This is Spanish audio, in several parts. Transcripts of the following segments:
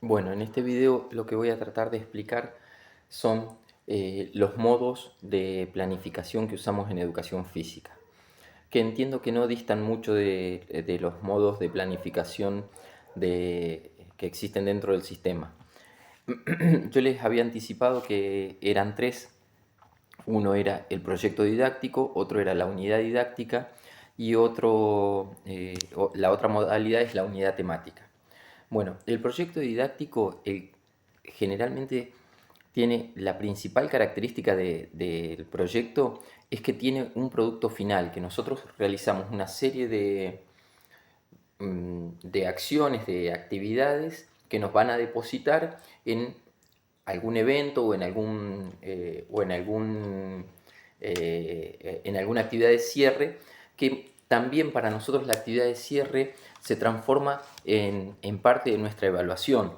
Bueno, en este video lo que voy a tratar de explicar son los modos de planificación que usamos en educación física, que entiendo que no distan mucho de los modos de planificación que existen dentro del sistema. Yo les había anticipado que eran tres. Uno era el proyecto didáctico, otro era la unidad didáctica y la otra modalidad es la unidad temática. Bueno, el proyecto didáctico generalmente tiene la principal característica del proyecto es que tiene un producto final, que nosotros realizamos una serie de acciones, de actividades que nos van a depositar en algún evento o en alguna actividad de cierre, que también para nosotros la actividad de cierre se transforma en parte de nuestra evaluación.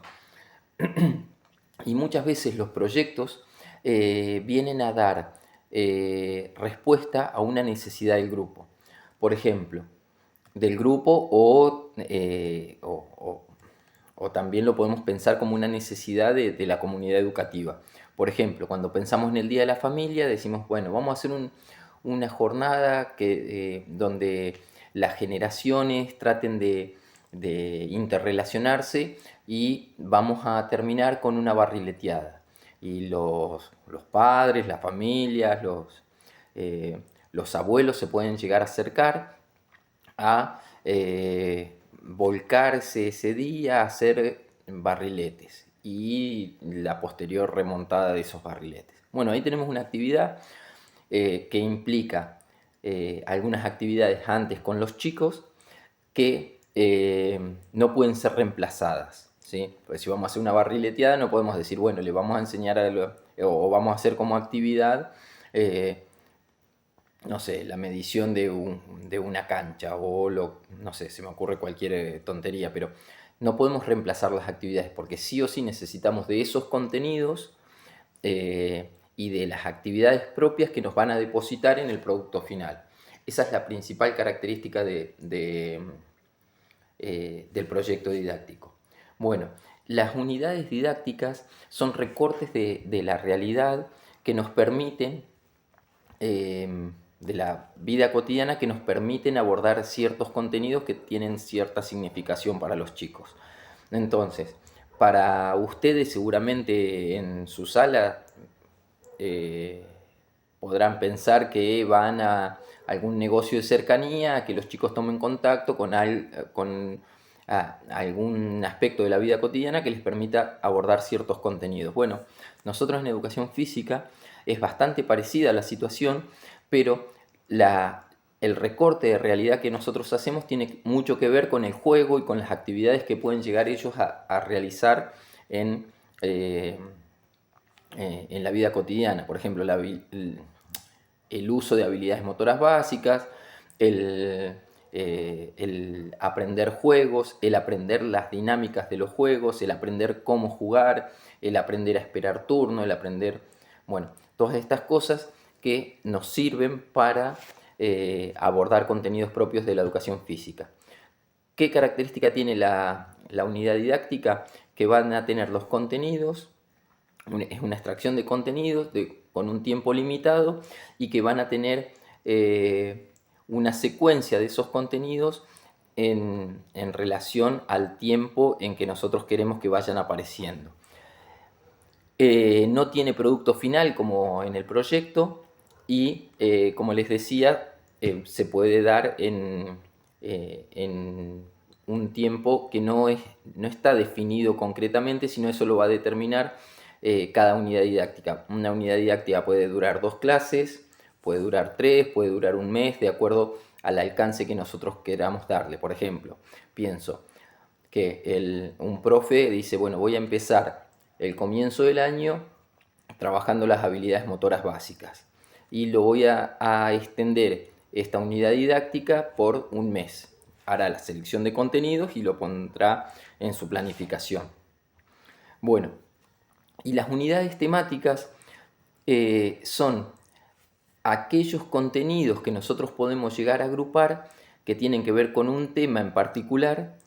Y muchas veces los proyectos vienen a dar respuesta a una necesidad del grupo. Por ejemplo, del grupo o también lo podemos pensar como una necesidad de la comunidad educativa. Por ejemplo, cuando pensamos en el Día de la Familia, decimos, bueno, vamos a hacer una jornada donde las generaciones traten de interrelacionarse y vamos a terminar con una barrileteada. Y los padres, las familias, los abuelos se pueden llegar a acercar a volcarse ese día a hacer barriletes y la posterior remontada de esos barriletes. Bueno, ahí tenemos una actividad que implica algunas actividades antes con los chicos que no pueden ser reemplazadas, ¿sí? Pues si vamos a hacer una barrileteada no podemos decir, bueno, le vamos a enseñar o vamos a hacer como actividad eh, no sé, la medición de una cancha no sé, se me ocurre cualquier tontería, pero no podemos reemplazar las actividades porque sí o sí necesitamos de esos contenidos y de las actividades propias que nos van a depositar en el producto final. Esa es la principal característica del proyecto didáctico. Bueno, las unidades didácticas son recortes de la realidad que nos permiten de la vida cotidiana que nos permiten abordar ciertos contenidos que tienen cierta significación para los chicos. Entonces, para ustedes seguramente en su sala eh, podrán pensar que van a algún negocio de cercanía, que los chicos tomen contacto con algún aspecto de la vida cotidiana que les permita abordar ciertos contenidos. Bueno, nosotros en educación física es bastante parecida a la situación, pero el recorte de realidad que nosotros hacemos tiene mucho que ver con el juego y con las actividades que pueden llegar ellos a realizar en, eh, en la vida cotidiana. Por ejemplo, el uso de habilidades motoras básicas, el aprender juegos, el aprender las dinámicas de los juegos, el aprender cómo jugar, el aprender a esperar turno, el aprender, bueno, todas estas cosas que nos sirven para abordar contenidos propios de la educación física. ¿Qué característica tiene la unidad didáctica? Que van a tener los contenidos, es una extracción de contenidos con un tiempo limitado y que van a tener una secuencia de esos contenidos en relación al tiempo en que nosotros queremos que vayan apareciendo. No tiene producto final como en el proyecto y como les decía, se puede dar en un tiempo que no está definido concretamente, sino eso lo va a determinar cada unidad didáctica. Una unidad didáctica puede durar 2 clases, puede durar 3, puede durar un mes, de acuerdo al alcance que nosotros queramos darle. Por ejemplo, pienso que un profe dice, bueno, voy a empezar el comienzo del año trabajando las habilidades motoras básicas y lo voy a extender esta unidad didáctica por un mes. Hará la selección de contenidos y lo pondrá en su planificación. Bueno, y las unidades temáticas son aquellos contenidos que nosotros podemos llegar a agrupar que tienen que ver con un tema en particular,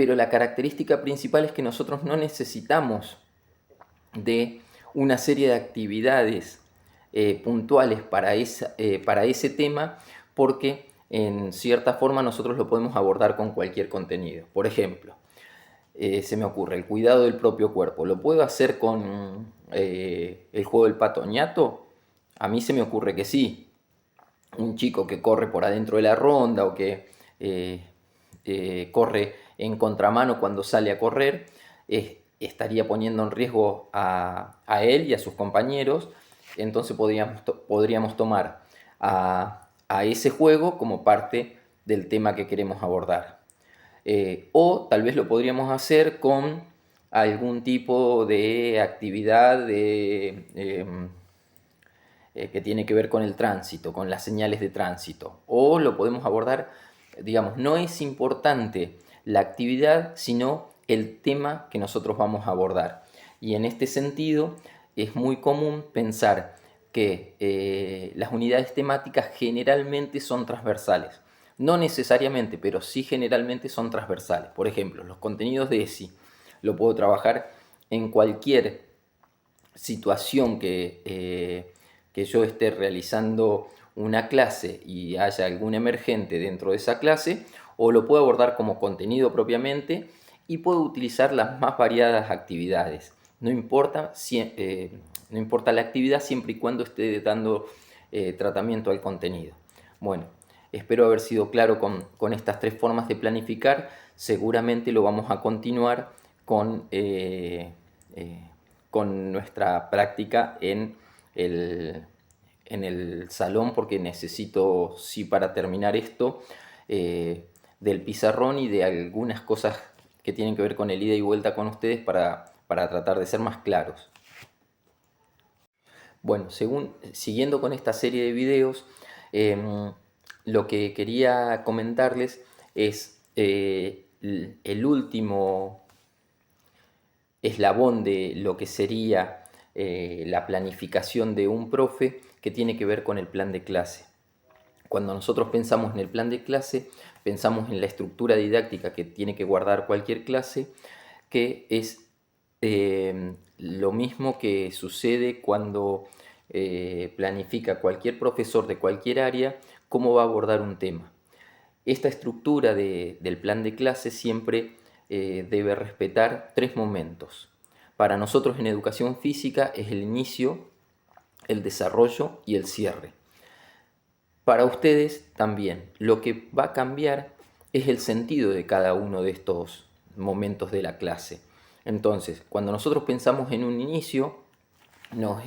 pero la característica principal es que nosotros no necesitamos de una serie de actividades puntuales para ese tema, porque en cierta forma nosotros lo podemos abordar con cualquier contenido. Por ejemplo, se me ocurre el cuidado del propio cuerpo. ¿Lo puedo hacer con el juego del pato ñato? A mí se me ocurre que sí. Un chico que corre por adentro de la ronda o que corre en contramano cuando sale a correr, estaría poniendo en riesgo a él y a sus compañeros. Entonces podríamos tomar a ese juego como parte del tema que queremos abordar. O tal vez lo podríamos hacer con algún tipo de actividad que tiene que ver con el tránsito, con las señales de tránsito. O lo podemos abordar, digamos, no es importante la actividad, sino el tema que nosotros vamos a abordar. Y en este sentido es muy común pensar que las unidades temáticas generalmente son transversales. No necesariamente, pero sí generalmente son transversales. Por ejemplo, los contenidos de ESI lo puedo trabajar en cualquier situación que yo esté realizando una clase y haya algún emergente dentro de esa clase, o lo puedo abordar como contenido propiamente y puedo utilizar las más variadas actividades. No importa la actividad siempre y cuando esté dando tratamiento al contenido. Bueno, espero haber sido claro con estas tres formas de planificar. Seguramente lo vamos a continuar con nuestra práctica en el salón, porque necesito, sí, para terminar esto, del pizarrón y de algunas cosas que tienen que ver con el ida y vuelta con ustedes para tratar de ser más claros. Bueno, siguiendo con esta serie de videos, lo que quería comentarles es el último eslabón de lo que sería la planificación de un profe, que tiene que ver con el plan de clase. Cuando nosotros pensamos en el plan de clase, pensamos en la estructura didáctica que tiene que guardar cualquier clase, que es lo mismo que sucede cuando planifica cualquier profesor de cualquier área cómo va a abordar un tema. Esta estructura del plan de clase siempre debe respetar tres momentos. Para nosotros en educación física es el inicio, el desarrollo y el cierre. Para ustedes también. Lo que va a cambiar es el sentido de cada uno de estos momentos de la clase. Entonces, cuando nosotros pensamos en un inicio, nos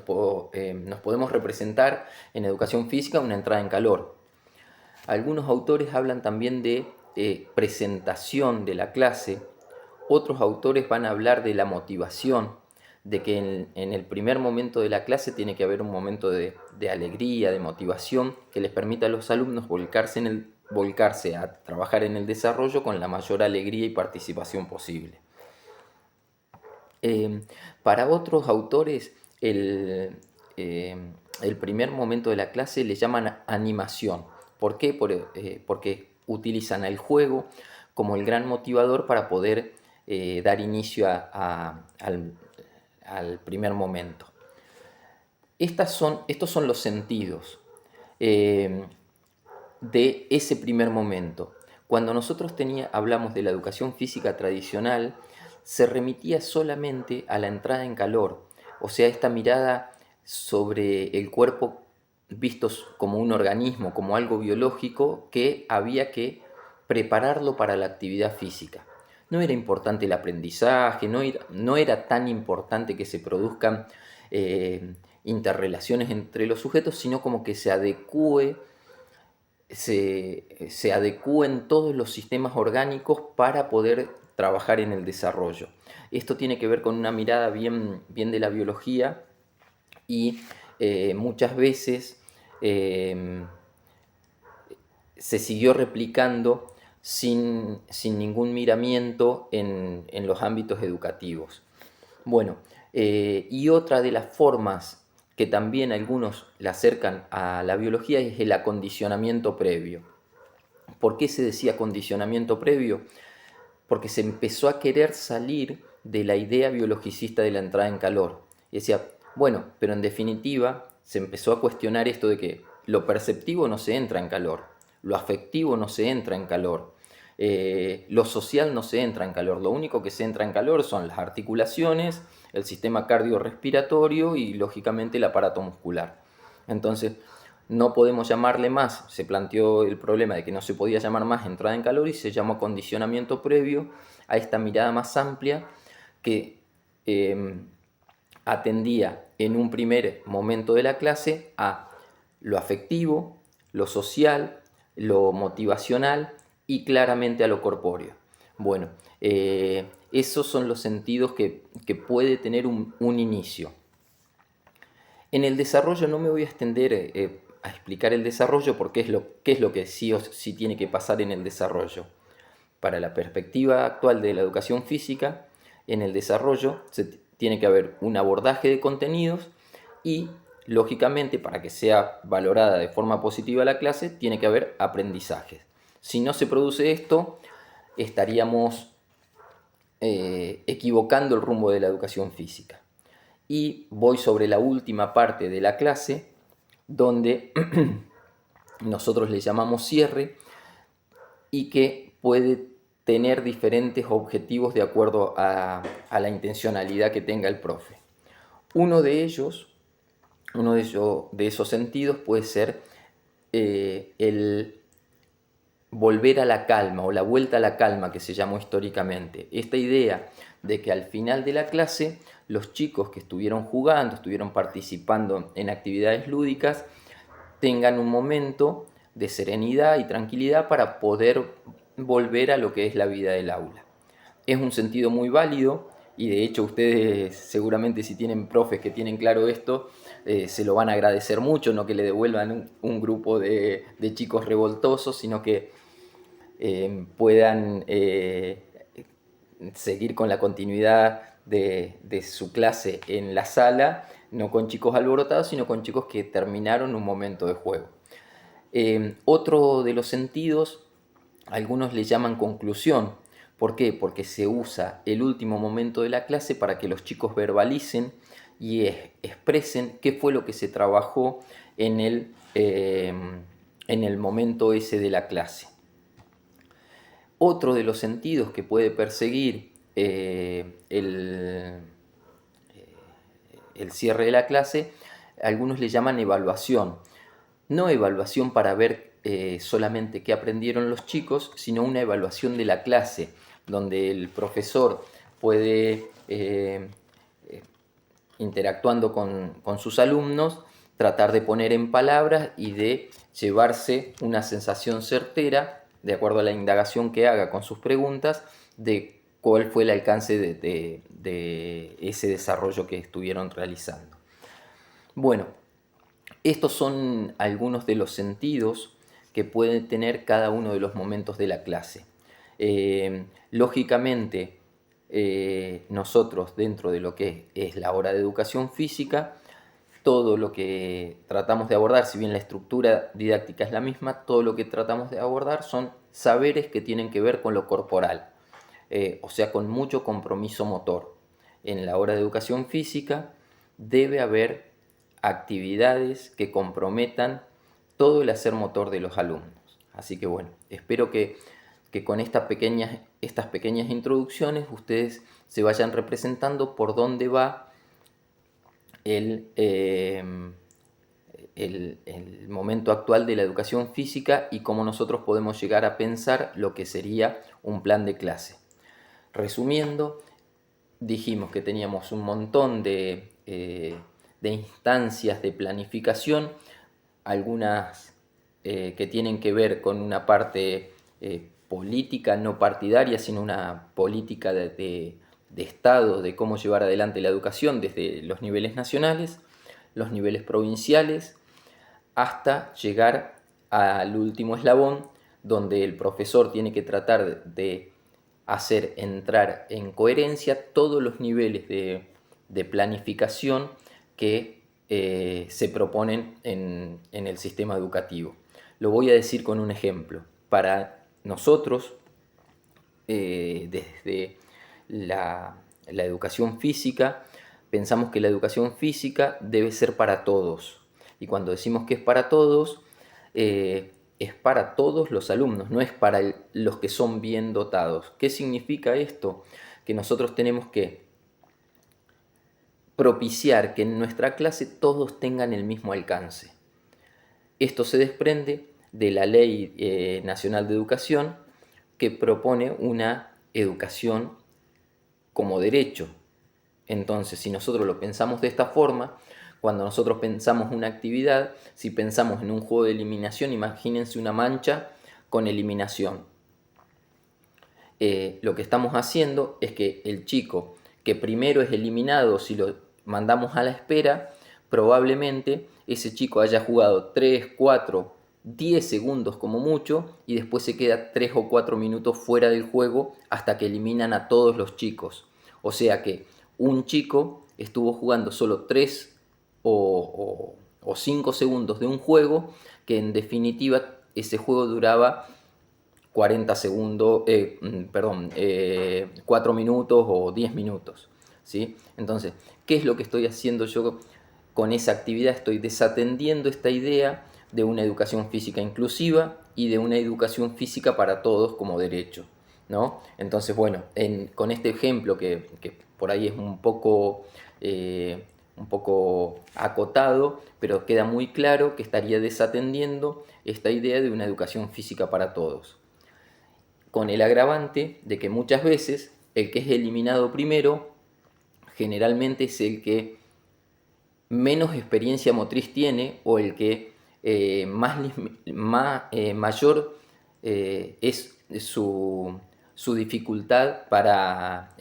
podemos representar en educación física una entrada en calor. Algunos autores hablan también de presentación de la clase. Otros autores van a hablar de la motivación, de que en el primer momento de la clase tiene que haber un momento de alegría, de motivación, que les permita a los alumnos volcarse a trabajar en el desarrollo con la mayor alegría y participación posible. Para otros autores, el primer momento de la clase le llaman animación. ¿Por qué? Porque utilizan el juego como el gran motivador para poder dar inicio al primer momento. Estos son los sentidos de ese primer momento. Cuando nosotros hablamos de la educación física tradicional, se remitía solamente a la entrada en calor, o sea, esta mirada sobre el cuerpo vistos como un organismo, como algo biológico que había que prepararlo para la actividad física. No era importante el aprendizaje, no era tan importante que se produzcan interrelaciones entre los sujetos, sino como que se adecúen todos los sistemas orgánicos para poder trabajar en el desarrollo. Esto tiene que ver con una mirada bien de la biología y muchas veces se siguió replicando sin ningún miramiento en los ámbitos educativos. Bueno, y otra de las formas que también algunos le acercan a la biología es el acondicionamiento previo. ¿Por qué se decía acondicionamiento previo? porque se empezó a querer salir de la idea biologicista de la entrada en calor. Y decía, bueno, pero en definitiva se empezó a cuestionar esto de que lo perceptivo no se entra en calor, lo afectivo no se entra en calor, lo social no se entra en calor, lo único que se entra en calor son las articulaciones, el sistema cardiorrespiratorio y lógicamente el aparato muscular. Entonces, no podemos llamarle más, se planteó el problema de que no se podía llamar más entrada en calor y se llamó condicionamiento previo a esta mirada más amplia que atendía en un primer momento de la clase a lo afectivo, lo social, lo motivacional y claramente a lo corpóreo. Bueno, esos son los sentidos que puede tener un inicio. En el desarrollo no me voy a extender a explicar el desarrollo porque qué es lo que sí o sí tiene que pasar en el desarrollo. Para la perspectiva actual de la educación física, en el desarrollo tiene que haber un abordaje de contenidos y, lógicamente, para que sea valorada de forma positiva la clase, tiene que haber aprendizajes. Si no se produce esto, estaríamos equivocando el rumbo de la educación física. Y voy sobre la última parte de la clase, donde nosotros le llamamos cierre y que puede tener diferentes objetivos de acuerdo a la intencionalidad que tenga el profe. Uno de esos sentidos puede ser el volver a la calma o la vuelta a la calma que se llamó históricamente. Esta idea de que al final de la clase los chicos que estuvieron jugando, estuvieron participando en actividades lúdicas, tengan un momento de serenidad y tranquilidad para poder volver a lo que es la vida del aula. Es un sentido muy válido y de hecho ustedes seguramente si tienen profes que tienen claro esto, se lo van a agradecer mucho, no que le devuelvan un grupo de chicos revoltosos, sino que puedan seguir con la continuidad de su clase en la sala, no con chicos alborotados, sino con chicos que terminaron un momento de juego. Otro de los sentidos, algunos le llaman conclusión. ¿Por qué? Porque se usa el último momento de la clase para que los chicos verbalicen y expresen qué fue lo que se trabajó en el momento ese de la clase. Otro de los sentidos que puede perseguir el cierre de la clase, algunos le llaman evaluación. No evaluación para ver solamente qué aprendieron los chicos, sino una evaluación de la clase, donde el profesor puede, interactuando con sus alumnos, tratar de poner en palabras y de llevarse una sensación certera, de acuerdo a la indagación que haga con sus preguntas, de cuál fue el alcance de ese desarrollo que estuvieron realizando. Bueno, estos son algunos de los sentidos que puede tener cada uno de los momentos de la clase. Lógicamente, nosotros dentro de lo que es la hora de educación física, todo lo que tratamos de abordar, si bien la estructura didáctica es la misma, todo lo que tratamos de abordar son saberes que tienen que ver con lo corporal, o sea, con mucho compromiso motor. En la hora de educación física debe haber actividades que comprometan todo el hacer motor de los alumnos. Así que bueno, espero que con estas pequeñas introducciones ustedes se vayan representando por dónde va el momento actual de la educación física y cómo nosotros podemos llegar a pensar lo que sería un plan de clase. Resumiendo, dijimos que teníamos un montón de instancias de planificación, algunas que tienen que ver con una parte política, no partidaria, sino una política de Estado, de cómo llevar adelante la educación desde los niveles nacionales, los niveles provinciales, hasta llegar al último eslabón, donde el profesor tiene que tratar de hacer entrar en coherencia todos los niveles de planificación que se proponen en el sistema educativo. Lo voy a decir con un ejemplo. Para nosotros, desde la educación física, pensamos que la educación física debe ser para todos. Y cuando decimos que es para todos los alumnos, no es para los que son bien dotados. ¿Qué significa esto? Que nosotros tenemos que propiciar que en nuestra clase todos tengan el mismo alcance. Esto se desprende de la Ley Nacional de Educación, que propone una educación como derecho. Entonces, si nosotros lo pensamos de esta forma, cuando nosotros pensamos una actividad, si pensamos en un juego de eliminación, imagínense una mancha con eliminación. Lo que estamos haciendo es que el chico que primero es eliminado, si lo mandamos a la espera, probablemente ese chico haya jugado 3, 4, 10 segundos como mucho y después se queda 3 o 4 minutos fuera del juego hasta que eliminan a todos los chicos. O sea que un chico estuvo jugando solo 3 o 5 segundos de un juego que en definitiva ese juego duraba 40 segundos, 4 minutos o 10 minutos. ¿Sí? Entonces, ¿qué es lo que estoy haciendo yo con esa actividad? Estoy desatendiendo esta idea de una educación física inclusiva y de una educación física para todos como derecho, ¿no? Entonces, bueno, con este ejemplo que por ahí es un poco acotado, pero queda muy claro que estaría desatendiendo esta idea de una educación física para todos, con el agravante de que muchas veces el que es eliminado primero generalmente es el que menos experiencia motriz tiene o el que mayor es su dificultad para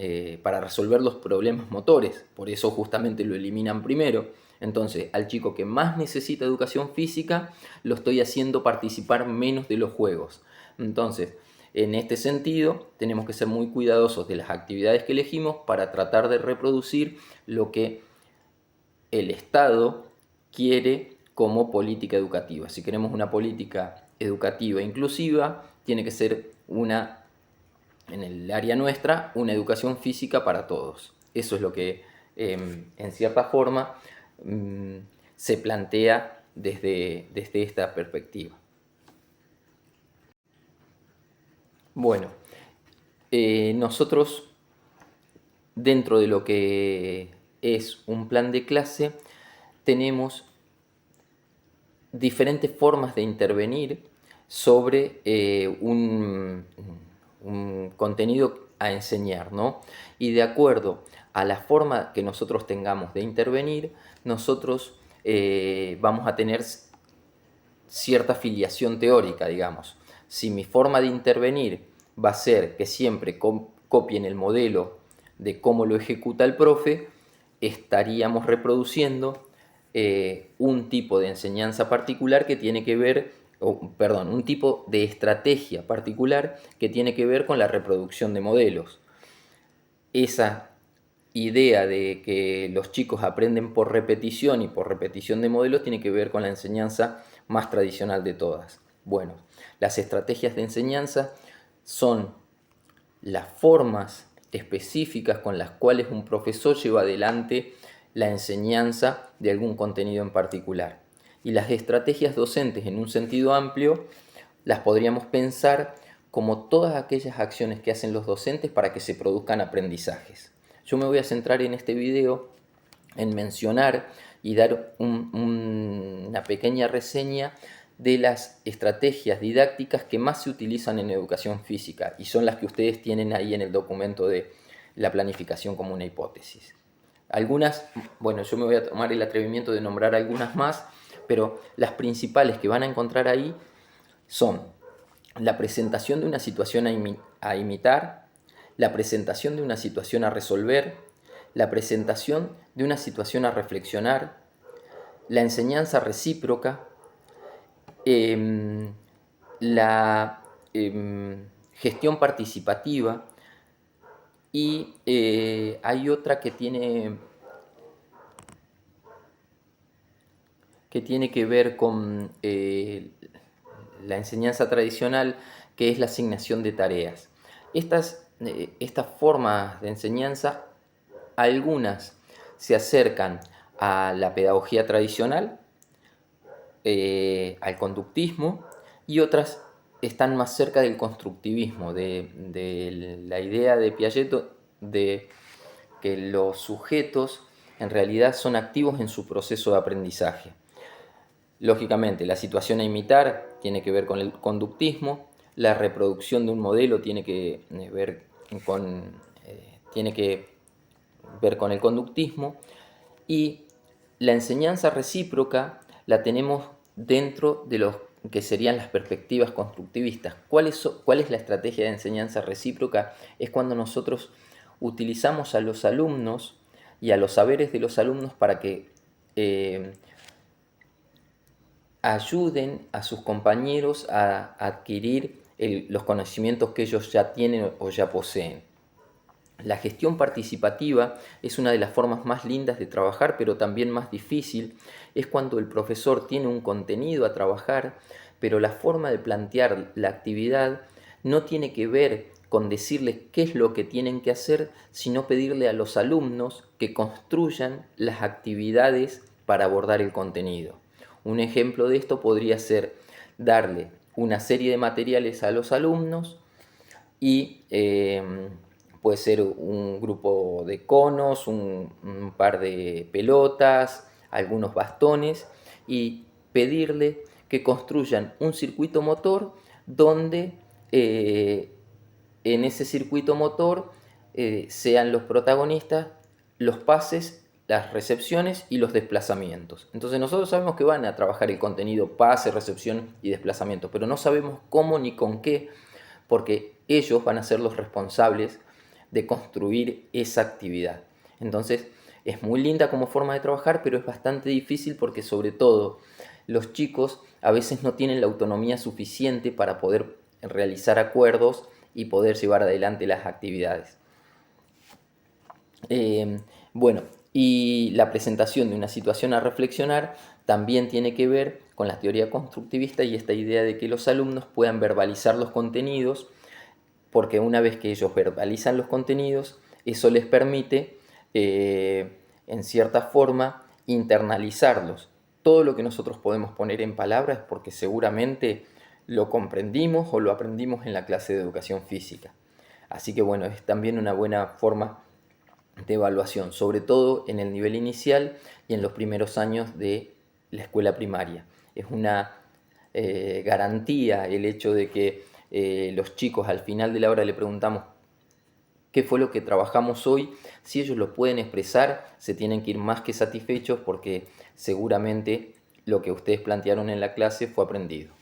resolver los problemas motores. Por eso justamente lo eliminan primero. Entonces, al chico que más necesita educación física, lo estoy haciendo participar menos de los juegos. Entonces, en este sentido, tenemos que ser muy cuidadosos de las actividades que elegimos para tratar de reproducir lo que el Estado quiere como política educativa. Si queremos una política educativa inclusiva, tiene que ser en el área nuestra, una educación física para todos. Eso es lo que, en cierta forma, se plantea desde esta perspectiva. Bueno, nosotros, dentro de lo que es un plan de clase, tenemos diferentes formas de intervenir sobre un contenido a enseñar, ¿no? Y de acuerdo a la forma que nosotros tengamos de intervenir, nosotros vamos a tener cierta filiación teórica, digamos. Si mi forma de intervenir va a ser que siempre copien el modelo de cómo lo ejecuta el profe, estaríamos reproduciendo un tipo de enseñanza particular que tiene que ver, un tipo de estrategia particular que tiene que ver con la reproducción de modelos. Esa idea de que los chicos aprenden por repetición y por repetición de modelos tiene que ver con la enseñanza más tradicional de todas. Bueno, las estrategias de enseñanza son las formas específicas con las cuales un profesor lleva adelante la enseñanza de algún contenido en particular. Y las estrategias docentes, en un sentido amplio, las podríamos pensar como todas aquellas acciones que hacen los docentes para que se produzcan aprendizajes. Yo me voy a centrar en este video en mencionar y dar una pequeña reseña de las estrategias didácticas que más se utilizan en educación física y son las que ustedes tienen ahí en el documento de la planificación como una hipótesis. Algunas, bueno, yo me voy a tomar el atrevimiento de nombrar algunas más, pero las principales que van a encontrar ahí son la presentación de una situación a imitar, la presentación de una situación a resolver, la presentación de una situación a reflexionar, la enseñanza recíproca, la gestión participativa y hay otra que tiene que ver con la enseñanza tradicional, que es la asignación de tareas. Estas formas de enseñanza, algunas se acercan a la pedagogía tradicional, al conductismo, y otras están más cerca del constructivismo, de la idea de Piaget de que los sujetos en realidad son activos en su proceso de aprendizaje. Lógicamente, la situación a imitar tiene que ver con el conductismo, la reproducción de un modelo tiene que ver con el conductismo, y la enseñanza recíproca la tenemos dentro de los que serían las perspectivas constructivistas. ¿Cuál es la estrategia de enseñanza recíproca? Es cuando nosotros utilizamos a los alumnos y a los saberes de los alumnos para que ayuden a sus compañeros a adquirir los conocimientos que ellos ya tienen o ya poseen. La gestión participativa es una de las formas más lindas de trabajar, pero también más difícil. Es cuando el profesor tiene un contenido a trabajar, pero la forma de plantear la actividad no tiene que ver con decirles qué es lo que tienen que hacer, sino pedirle a los alumnos que construyan las actividades para abordar el contenido. Un ejemplo de esto podría ser darle una serie de materiales a los alumnos y puede ser un grupo de conos, un par de pelotas, algunos bastones, y pedirle que construyan un circuito motor donde en ese circuito motor sean los protagonistas los pases, las recepciones y los desplazamientos. Entonces nosotros sabemos que van a trabajar el contenido pase, recepción y desplazamiento, pero no sabemos cómo ni con qué, porque ellos van a ser los responsables de construir esa actividad. Entonces es muy linda como forma de trabajar, pero es bastante difícil porque sobre todo los chicos a veces no tienen la autonomía suficiente para poder realizar acuerdos y poder llevar adelante las actividades. Bueno, y la presentación de una situación a reflexionar también tiene que ver con la teoría constructivista y esta idea de que los alumnos puedan verbalizar los contenidos, porque una vez que ellos verbalizan los contenidos, eso les permite, en cierta forma, internalizarlos. Todo lo que nosotros podemos poner en palabras es porque seguramente lo comprendimos o lo aprendimos en la clase de educación física. Así que bueno, es también una buena forma de evaluación, sobre todo en el nivel inicial y en los primeros años de la escuela primaria. Es una garantía el hecho de que los chicos al final de la hora le preguntamos qué fue lo que trabajamos hoy. Si ellos lo pueden expresar, se tienen que ir más que satisfechos porque seguramente lo que ustedes plantearon en la clase fue aprendido.